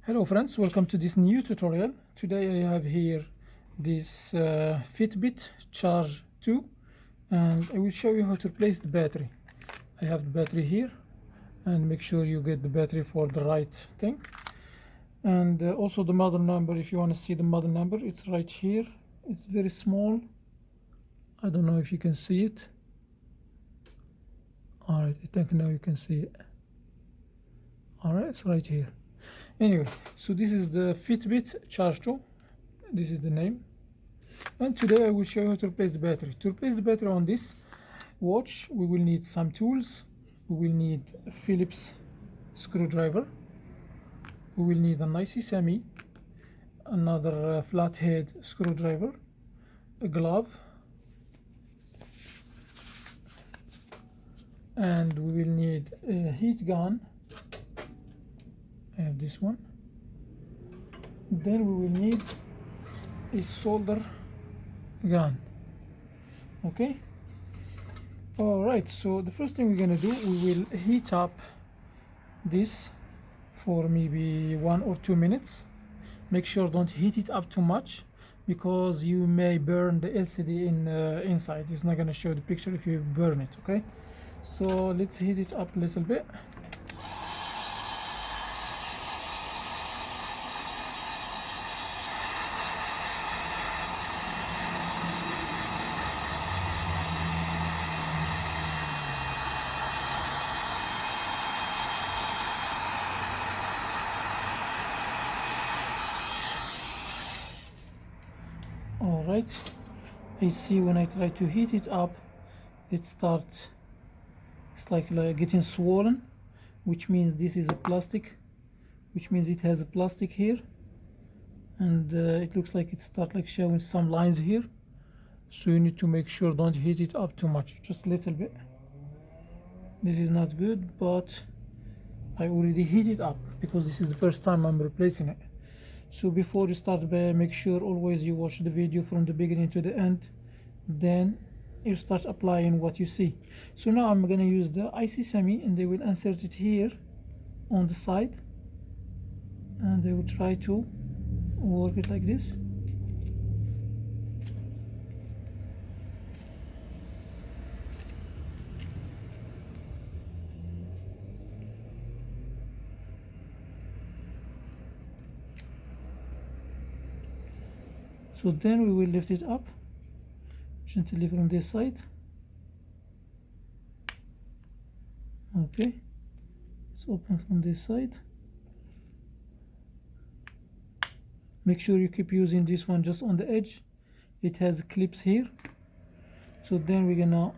Hello friends, welcome to this new tutorial. Today I have here this FITBIT Charge 2 and I will show you how to replace the battery. I have the battery here, and make sure you get the battery for the right thing. And also the model number, if you want to see the model number, it's right here. It's very small. I don't know if you can see it. Alright, I think now you can see it. Alright, it's right here. Anyway, so this is the FITBIT Charge 2. This is the name. And today I will show you how to replace the battery. To replace the battery on this watch, we will need some tools. We will need a Phillips screwdriver. We will need an IC semi, another flathead screwdriver, a glove, and we will need a heat gun. I have this one. Then we will need a solder gun. Okay. All right, so the first thing we're gonna do, we will heat up this for maybe 1 or 2 minutes. Make sure don't heat it up too much, because you may burn the LCD inside. It's not gonna show the picture if you burn it. Okay, so let's heat it up a little bit. All right, I see when I try to heat it up, it starts, it's like getting swollen, which means this is a plastic, which means it has a plastic here, and it looks like it starts like showing some lines here. So you need to make sure don't heat it up too much, just a little bit. This is not good, but I already heat it up because this is the first time I'm replacing it. So before you start, make sure always you watch the video from the beginning to the end, then you start applying what you see. So now I'm going to use the IC semi, and they will insert it here on the side, and they will try to work it like this. So then we will lift it up gently from this side. Okay, it's open from this side. Make sure you keep using this one just on the edge. It has clips here. So then we're gonna,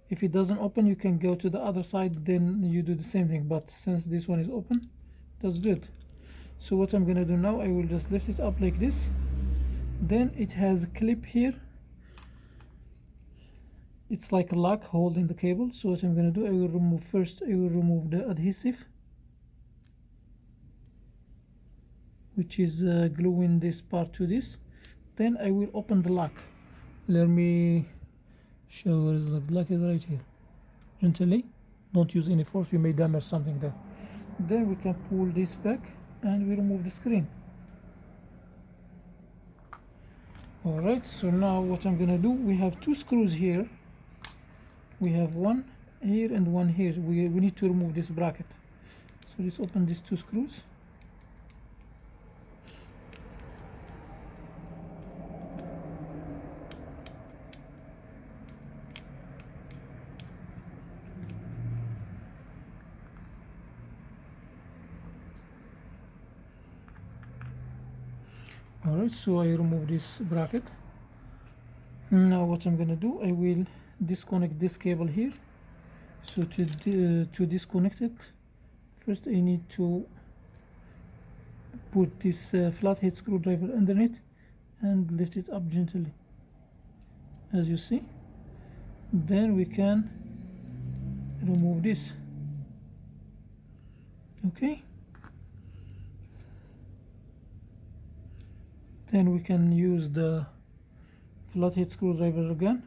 if it doesn't open, you can go to the other side, then you do the same thing. But since this one is open, that's good. So what I'm gonna do now, I will just lift it up like this. Then it has a clip here. It's like a lock holding the cable. So what I'm going to do, I will remove the adhesive, which is gluing this part to this. Then I will open the lock. Let me show where the lock is right here. Gently, don't use any force, you may damage something there. Then we can pull this back and we remove the screen. Alright, so now what I'm gonna do, we have 2 screws here. We have one here and one here. We need to remove this bracket. So let's open these 2 screws. Alright, so I remove this bracket. Now what I'm gonna do, I will disconnect this cable here. So to disconnect it, first I need to put this flathead screwdriver underneath and lift it up gently, as you see. Then we can remove this. Okay, then we can use the flathead screwdriver again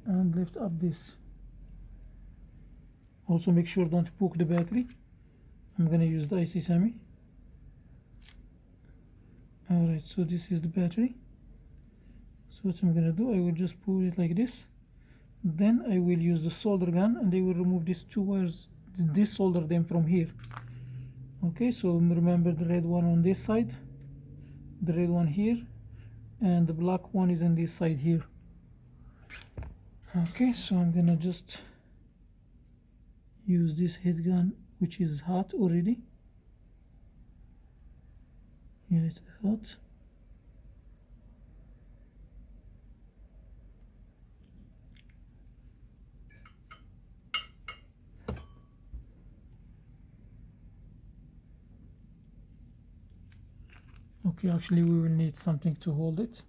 and lift up this. Also make sure don't poke the battery. I'm gonna use the IC semi. Alright, so this is the battery. So what I'm gonna do, I will just pull it like this. Then I will use the solder gun and I will remove these two wires, desolder them from here. Okay, so remember the red one on this side, the red one here, and the black one is on this side here. Okay, so I'm gonna just use this heat gun, which is hot already. Yeah, it's hot. Okay, actually we will need something to hold it.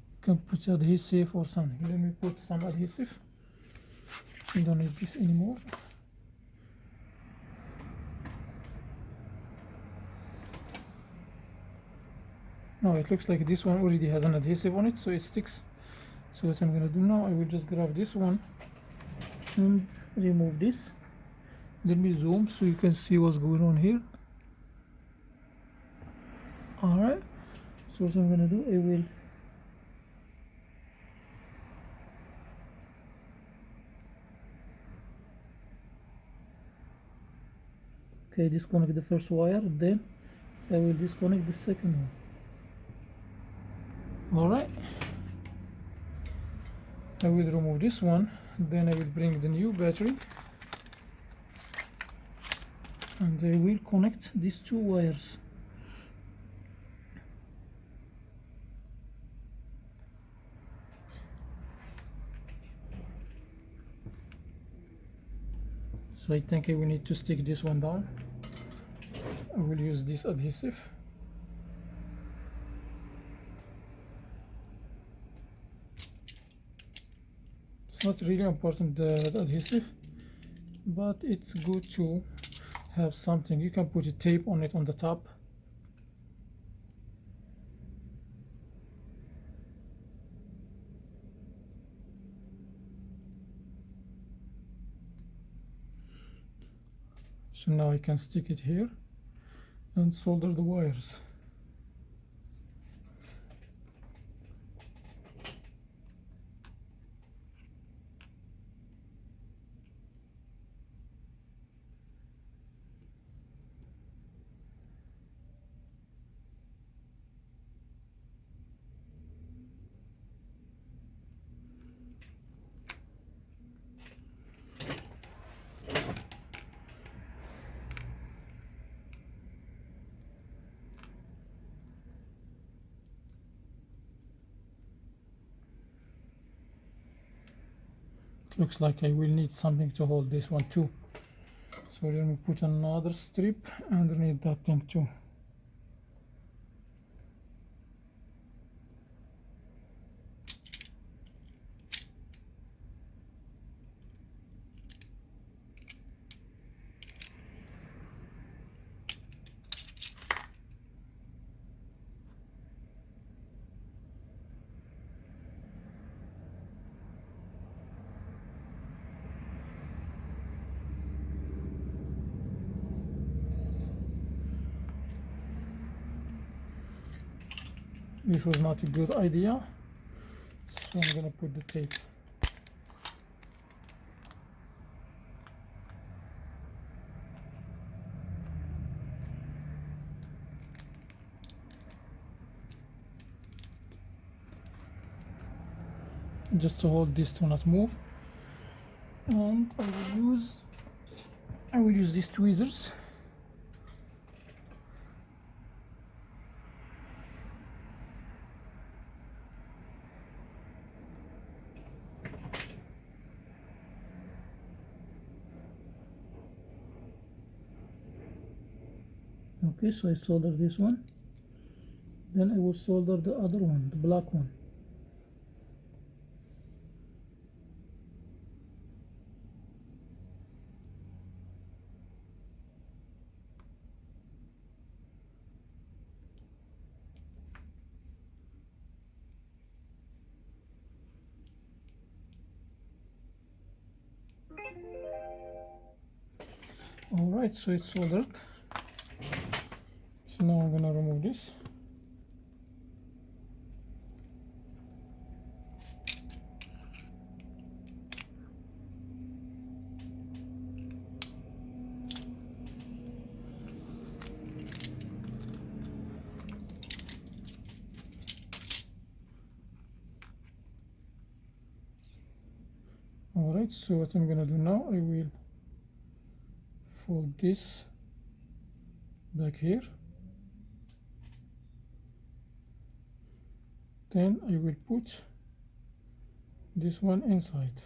You can put adhesive or something. Let me put some adhesive. We don't need this anymore. No, it looks like this one already has an adhesive on it, so it sticks. So what I'm gonna do now, I will just grab this one and remove this. Let me zoom so you can see what's going on here. Alright, so what I'm gonna do, I will disconnect the first wire, then I will disconnect the second one. Alright, I will remove this one, then I will bring the new battery and I will connect these two wires. So I think I will need to stick this one down. I will use this adhesive. It's not really important, the adhesive, but it's good to have something. You can put a tape on it on the top. So now I can stick it here and solder the wires. Looks like I will need something to hold this one too. So let me put another strip underneath that thing too. This was not a good idea, so I'm gonna put the tape. Just to hold this to not move, and I will use these tweezers. Okay, so I solder this one, then I will solder the other one, the black one. Alright, so it's soldered. So now I'm gonna remove this. Alright, so what I'm gonna do now, I will fold this back here, then I will put this one inside.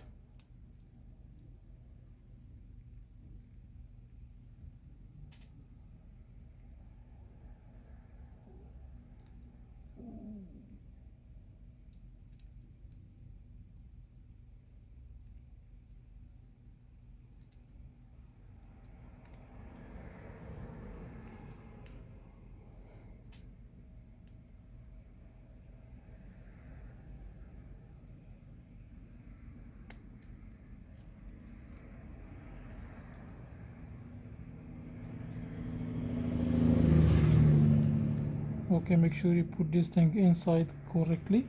Okay, make sure you put this thing inside correctly.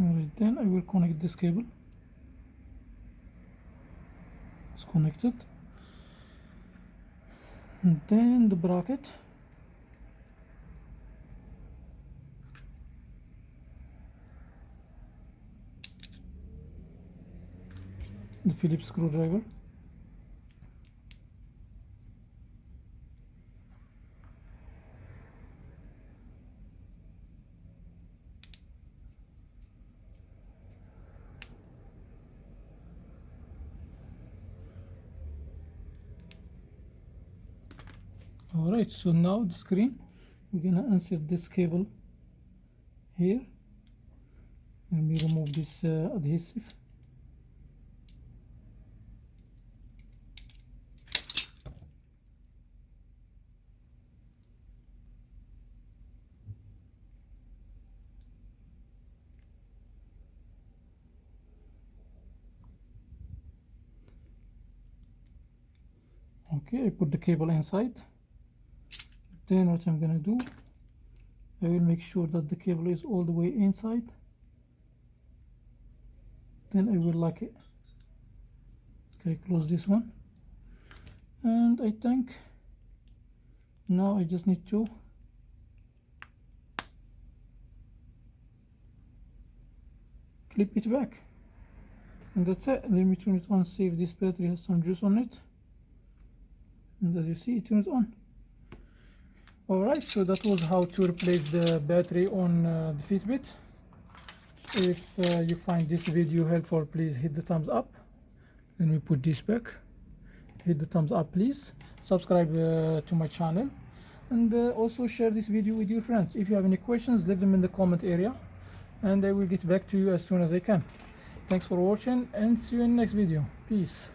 Alright, then I will connect this cable. It's connected. And then the bracket. The Phillips screwdriver. Alright, so now the screen, we're gonna insert this cable here. Let me remove this adhesive. Okay, I put the cable inside. Then what I'm gonna do, I will make sure that the cable is all the way inside. Then I will lock it. Okay, close this one. And I think now I just need to clip it back. And that's it. Let me turn it on, see if this battery has some juice on it. And as you see, it turns on. Alright, so that was how to replace the battery on the Fitbit. If you find this video helpful, please hit the thumbs up. Let me put this back. Hit the thumbs up, please. Subscribe to my channel. And also share this video with your friends. If you have any questions, leave them in the comment area. And I will get back to you as soon as I can. Thanks for watching and see you in the next video. Peace.